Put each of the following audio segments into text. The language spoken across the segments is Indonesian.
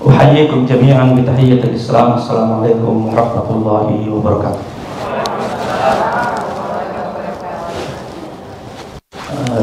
Uhayyikum jami'an bi tahiyyatil Islam. Assalamualaikum warahmatullahi wabarakatuh.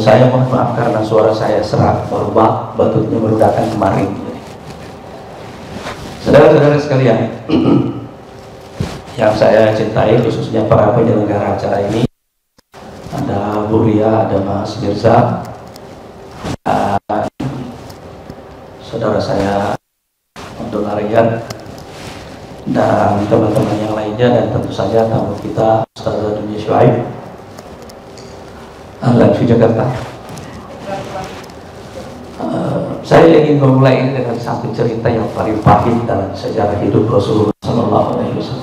Saya mohon maaf karena suara saya serak, berubah, batutnya baru datang kemarin. Saudara-saudara sekalian, yang saya cintai, khususnya para penyelenggara acara ini, ada Bu Ria, ada Mas Mirza, dan saudara saya Abdul Aryan, dan teman-teman yang lainnya, dan tentu saja tamu kita Ustaz Dunia Syuaib Ahlan di Jakarta. Saya ingin memulai ini dengan satu cerita yang paling pahit dalam sejarah hidup Rasulullah SAW.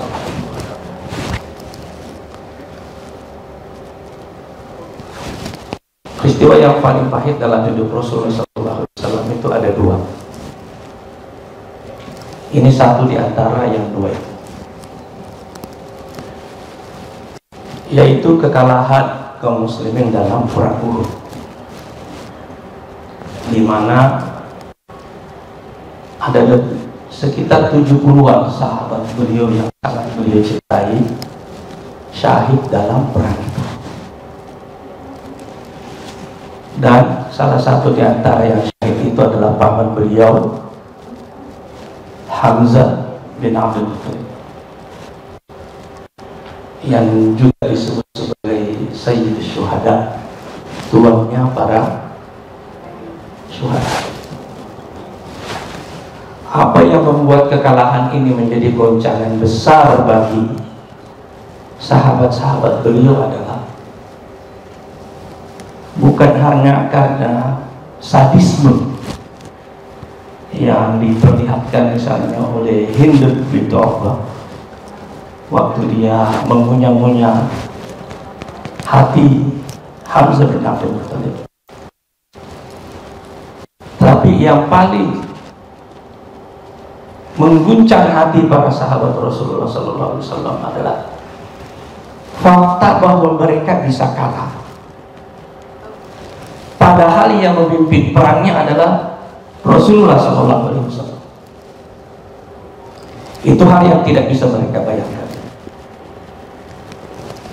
Peristiwa yang paling pahit dalam hidup Rasulullah SAW itu ada dua. Ini satu di antara yang dua itu, yaitu kekalahan kaum muslimin dalam perang Uhud, di mana ada sekitar 70-an sahabat beliau yang sangat beliau cintai syahid dalam perang itu. Dan salah satu di antara yang syahid itu adalah paman beliau, Hamzah bin Abdul Muttalib, yang juga disebut sebagai Sayyid Syuhada, tuannya para syuhada. Apa yang membuat kekalahan ini menjadi goncangan besar bagi sahabat-sahabat beliau adalah bukan hanya karena sadisme yang diperlihatkan misalnya oleh Hind bintu Uqbah waktu dia mengunyah-ngunyah hati Hamzah bin Abdul Muttalib, tapi yang paling mengguncang hati para sahabat Rasulullah SAW adalah fakta bahwa mereka bisa kalah, padahal yang memimpin perangnya adalah Rasulullah SAW. Itu hal yang tidak bisa mereka bayangkan.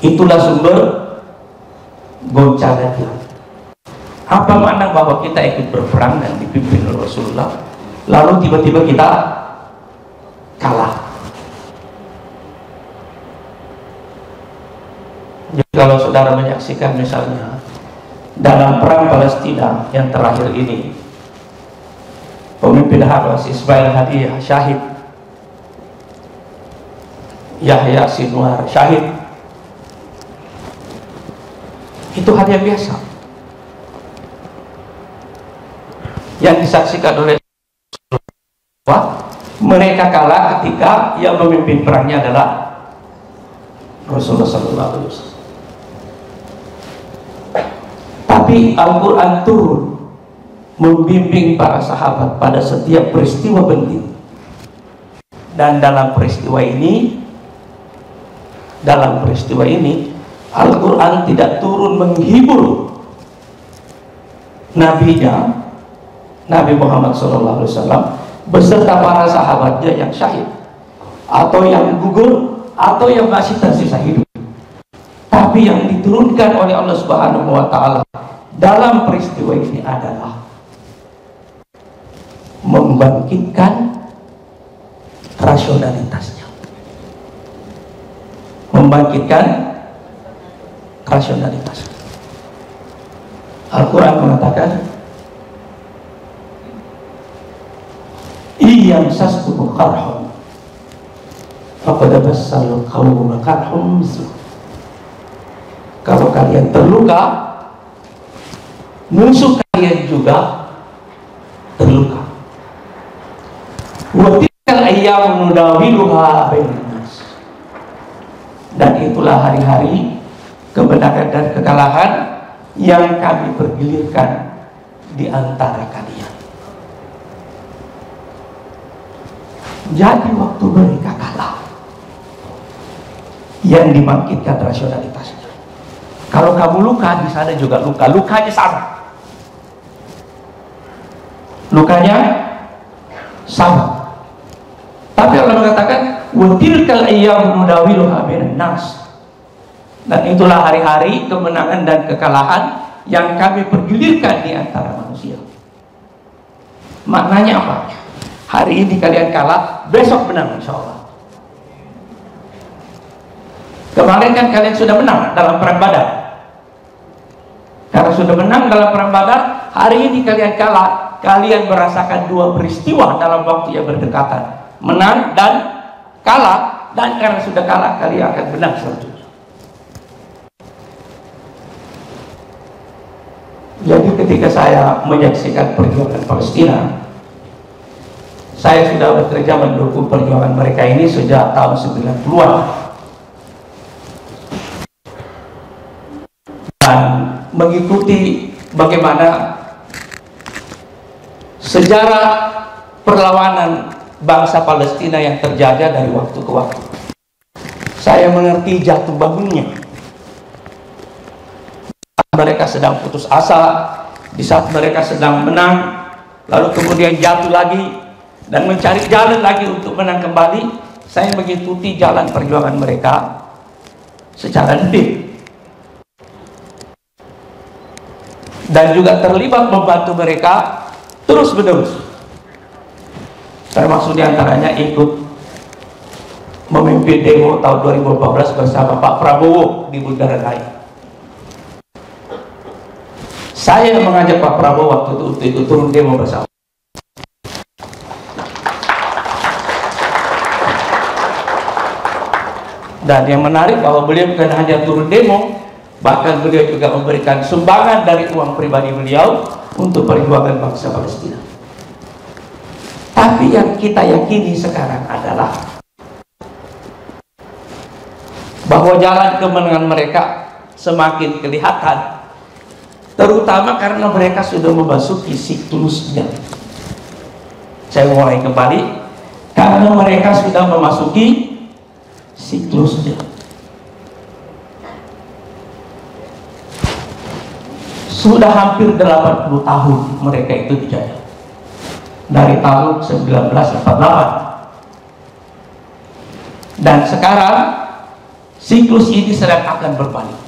Itulah sumber goncangannya. Apa makna bahwa kita ikut berperang dan dipimpin oleh Rasulullah, lalu tiba-tiba kita kalah? Jadi kalau saudara menyaksikan misalnya dalam perang Palestina yang terakhir ini, pemimpin Hamas Ismail Haniyeh syahid, Yahya Sinwar syahid, itu hal yang biasa yang disaksikan oleh mereka kalah ketika yang memimpin perangnya adalah Rasulullah SAW. Tapi Al-Quran turun membimbing para sahabat pada setiap peristiwa penting, dan dalam peristiwa ini Al-Quran tidak turun menghibur nabinya, Nabi Muhammad SAW beserta para sahabatnya yang syahid atau yang gugur atau yang masih tersisa hidup, tapi yang diturunkan oleh Allah Subhanahu wa Ta'ala dalam peristiwa ini adalah membangkitkan rasionalitasnya, Al-Quran mengatakan, iyam saskubu qarhum faqad bassal qawma qarhum mislu. Kalau kalian terluka, musuh kalian juga terluka. Wa tilkal ayyamu nudawiluha bainan nas. Dan itulah hari-hari kebenaran dan kekalahan yang kami pergilirkan di antara kalian. Jadi waktu mereka kalah, yang dibangkitkan rasionalitasnya. Kalau kamu luka, di sana juga luka, lukanya sama. Lukanya sama. katakan wa tilkal ayyamu nudawiluha bainan nas. Dan itulah hari-hari kemenangan dan kekalahan yang kami pergilirkan di antara manusia. Maknanya apa? Hari ini kalian kalah, besok menang insya Allah. Kemarin kan kalian sudah menang dalam perang Badar. Karena sudah menang dalam perang Badar, hari ini kalian kalah. Kalian merasakan dua peristiwa dalam waktu yang berdekatan, menang dan kalah. Dan karena sudah kalah, kalian akan menang selanjutnya. Jadi ketika saya menyaksikan perjuangan Palestina, saya sudah bekerja mendukung perjuangan mereka ini sejak tahun 90-an. Dan mengikuti bagaimana sejarah perlawanan bangsa Palestina yang terjajah dari waktu ke waktu. Saya mengerti jatuh bangunnya. Mereka sedang putus asa, di saat mereka sedang menang, lalu kemudian jatuh lagi dan mencari jalan lagi untuk menang kembali. Saya mengikuti jalan perjuangan mereka secara detil dan juga terlibat membantu mereka terus menerus. Saya maksud diantaranya ikut memimpin demo tahun 2014 bersama Pak Prabowo di Bundaran HI. Saya mengajak Pak Prabowo waktu itu untuk ikut turun demo bersama. Dan yang menarik bahwa beliau bukan hanya turun demo, bahkan beliau juga memberikan sumbangan dari uang pribadi beliau untuk perjuangan bangsa Palestina. Tapi yang kita yakini sekarang adalah bahwa jalan kemenangan mereka semakin kelihatan, terutama karena mereka sudah memasuki siklusnya. Saya mulai kembali, karena mereka sudah memasuki siklusnya. Sudah hampir 80 tahun mereka itu dijajah, dari tahun 1948. Dan sekarang siklus ini sedang akan berbalik.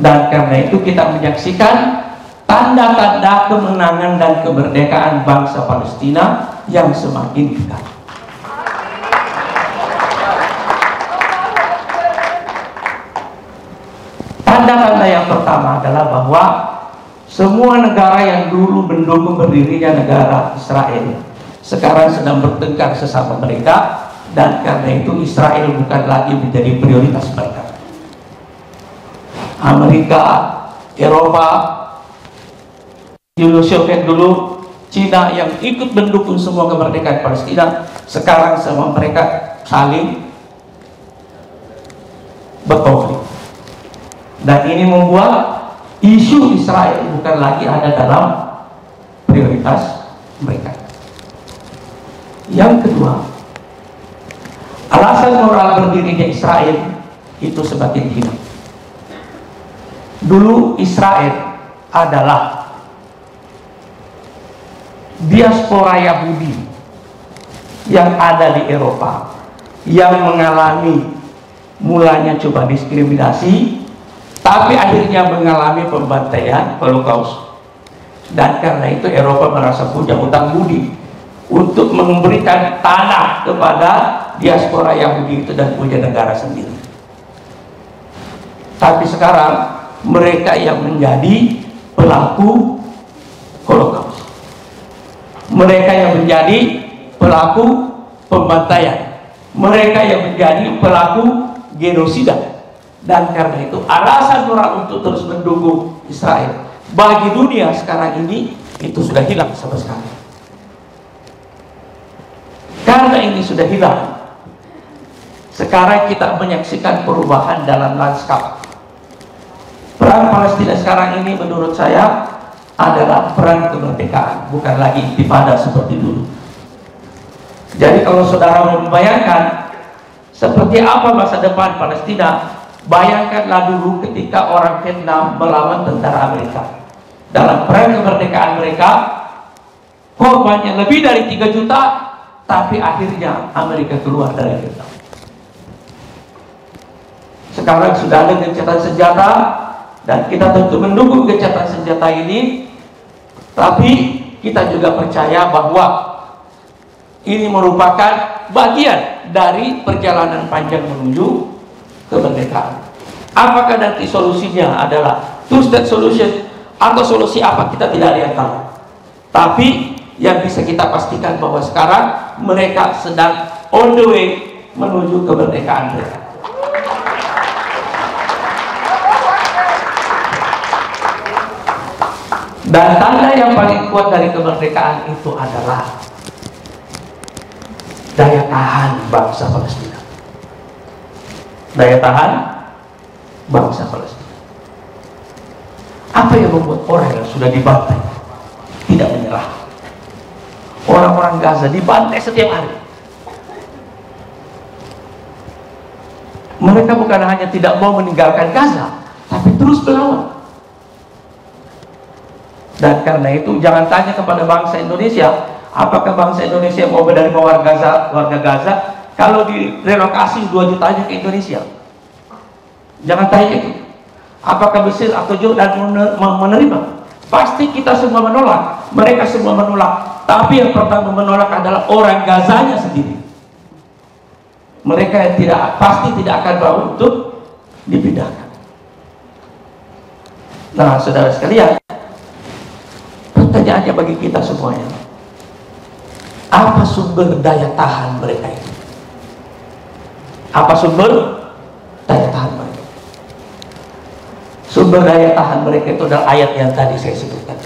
Dan karena itu kita menyaksikan tanda-tanda kemenangan dan kemerdekaan bangsa Palestina yang semakin dekat. Tanda-tanda yang pertama adalah bahwa semua negara yang dulu mendukung berdirinya negara Israel sekarang sedang bertengkar sesama mereka, dan karena itu Israel bukan lagi menjadi prioritas mereka. Amerika, Eropa, Uni Soviet dulu, Cina yang ikut mendukung semua kemerdekaan Palestina, sekarang semua mereka saling berkonflik. Dan ini membuat isu Israel bukan lagi ada dalam prioritas mereka. Yang kedua, alasan moral berdirinya Israel itu semakin hilang. Dulu Israel adalah diaspora Yahudi yang ada di Eropa, yang mengalami mulanya coba diskriminasi, tapi akhirnya mengalami pembantaian, Holocaust. Dan karena itu Eropa merasa punya utang budi untuk memberikan tanah kepada diaspora Yahudi itu dan punya negara sendiri. Tapi sekarang mereka yang menjadi pelaku Holocaust, mereka yang menjadi pelaku pembantaian, mereka yang menjadi pelaku genosida. Dan karena itu alasan moral untuk terus mendukung Israel bagi dunia sekarang ini itu sudah hilang sama sekali. Karena ini sudah hilang, sekarang kita menyaksikan perubahan dalam lanskap. Perang Palestina sekarang ini menurut saya adalah perang kemerdekaan, bukan lagi intifada seperti dulu. Jadi kalau saudara membayangkan seperti apa masa depan Palestina, bayangkanlah dulu ketika orang Vietnam melawan tentara Amerika. Dalam perang kemerdekaan mereka, korbannya lebih dari 3 juta, tapi akhirnya Amerika keluar dari Vietnam. Sekarang sudah ada gencatan senjata, dan kita tentu mendukung gencatan senjata ini, tapi kita juga percaya bahwa ini merupakan bagian dari perjalanan panjang menuju kemerdekaan. Apakah nanti solusinya adalah two-state solution atau solusi apa, kita tidak ada yang tahu. Tapi yang bisa kita pastikan bahwa sekarang mereka sedang on the way menuju kemerdekaan mereka. Dan tanda yang paling kuat dari kemerdekaan itu adalah daya tahan bangsa Palestina. Daya tahan bangsa Palestina. Apa yang membuat orang yang sudah dibantai tidak menyerah? Orang-orang Gaza dibantai setiap hari. Mereka bukan hanya tidak mau meninggalkan Gaza, tapi terus melawan. Dan karena itu jangan tanya kepada bangsa Indonesia, apakah bangsa Indonesia mau menerima warga Gaza kalau direlokasi 2 jutanya ke Indonesia. Jangan tanya itu. Apakah Mesir atau Jordan menerima? Pasti kita semua menolak. Mereka semua menolak. Tapi yang pertama menolak adalah orang Gazanya sendiri. Mereka yang pasti tidak akan mau untuk dipindahkan. Nah, saudara sekalian, pertanyaannya bagi kita semuanya, apa sumber daya tahan mereka itu? Apa sumber daya tahan mereka? Sumber daya tahan mereka itu adalah ayat yang tadi saya sebutkan.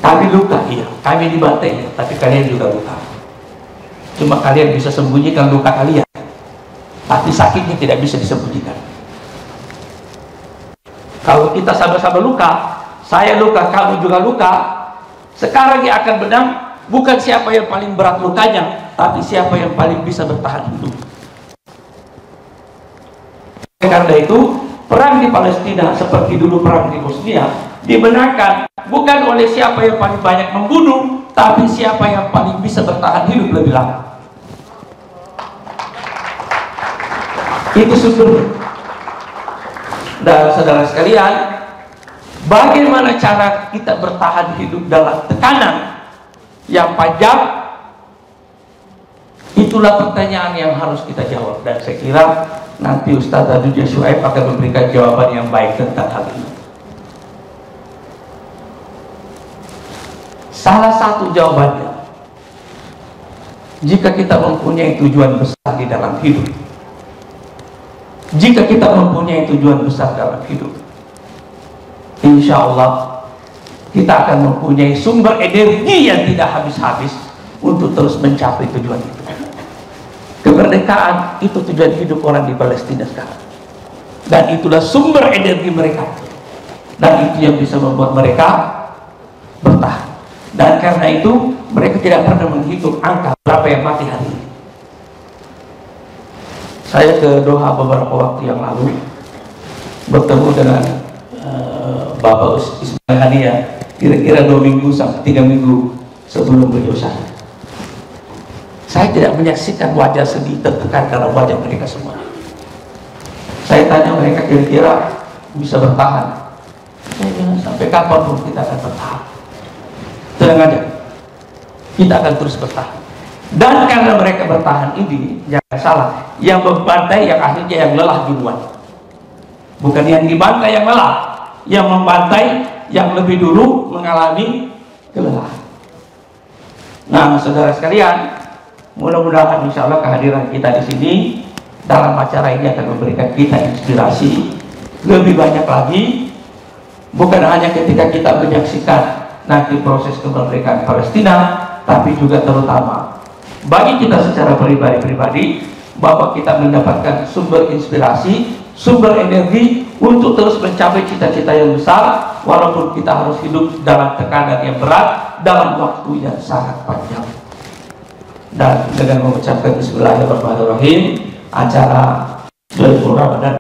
Kami luka, iya, kami dibantai, ya, tapi kalian juga luka. Cuma kalian bisa sembunyikan luka kalian, tapi sakitnya tidak bisa disembunyikan. Kalau kita sama-sama luka, saya luka, kamu juga luka, sekarang yang akan menang bukan siapa yang paling berat lukanya, tapi siapa yang paling bisa bertahan hidup. Karena itu, perang di Palestina seperti dulu perang di Bosnia dimenangkan bukan oleh siapa yang paling banyak membunuh, tapi siapa yang paling bisa bertahan hidup lebih lama. Itu sumbernya. Dan saudara sekalian, bagaimana cara kita bertahan hidup dalam tekanan yang panjang? Itulah pertanyaan yang harus kita jawab, dan saya kira nanti Ustaz Aduja Syuaib akan memberikan jawaban yang baik tentang hal ini. Salah satu jawabannya, jika kita mempunyai tujuan besar di dalam hidup, jika kita mempunyai tujuan besar dalam hidup, insya Allah kita akan mempunyai sumber energi yang tidak habis-habis untuk terus mencapai tujuan itu. Kemerdekaan itu tujuan hidup orang di Palestina sekarang, dan itulah sumber energi mereka, dan itu yang bisa membuat mereka bertahan. Dan karena itu mereka tidak pernah menghitung angka berapa yang mati hari ini. Saya ke Doha beberapa waktu yang lalu, bertemu dengan Bapak Ismail Haniah, kira-kira 2 minggu sampai 3 minggu sebelum beliau syahid. Saya tidak menyaksikan wajah sedih tertekan karena wajah mereka semua. Saya tanya mereka, kira-kira bisa bertahan? Sampai kapan pun kita akan bertahan. Tenang aja, kita akan terus bertahan. Dan karena mereka bertahan ini, jangan salah, yang membantai yang akhirnya yang lelah duluan. Bukan yang dibantai yang lelah, yang membantai yang lebih dulu mengalami kelelahan. Nah, saudara sekalian, mudah-mudahan insya Allah kehadiran kita di sini dalam acara ini akan memberikan kita inspirasi lebih banyak lagi, bukan hanya ketika kita menyaksikan nanti proses kemerdekaan Palestina, tapi juga terutama bagi kita secara pribadi-pribadi, bahwa kita mendapatkan sumber inspirasi, sumber energi untuk terus mencapai cita-cita yang besar, walaupun kita harus hidup dalam tekanan yang berat dalam waktu yang sangat panjang. Dan dengan mengucapkan Bismillahirrahmanirrahim, acara 20 Ramadan